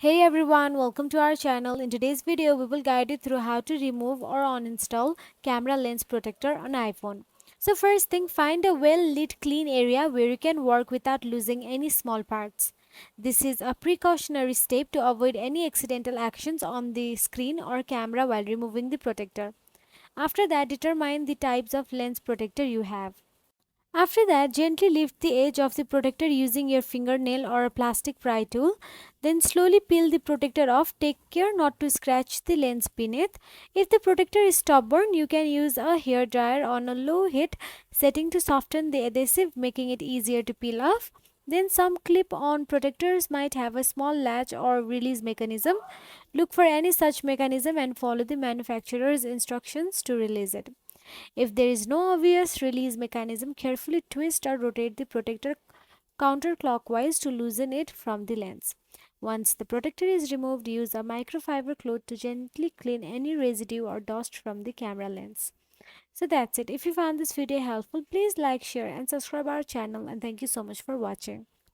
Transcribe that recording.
Hey everyone, welcome to our channel. In today's video, we will guide you through how to remove or uninstall camera lens protector on iPhone. So first thing, find a well-lit clean area where you can work without losing any small parts. This is a precautionary step to avoid any accidental actions on the screen or camera while removing the protector. After that, determine the types of lens protector you have. After that, gently lift the edge of the protector using your fingernail or a plastic pry tool. Then slowly peel the protector off. Take care not to scratch the lens beneath. If the protector is stubborn, you can use a hair dryer on a low heat setting to soften the adhesive, making it easier to peel off. Then some clip-on protectors might have a small latch or release mechanism. Look for any such mechanism and follow the manufacturer's instructions to release it. If there is no obvious release mechanism, carefully twist or rotate the protector counterclockwise to loosen it from the lens. Once the protector is removed, use a microfiber cloth to gently clean any residue or dust from the camera lens. So that's it. If you found this video helpful, please like, share and subscribe our channel, and thank you so much for watching.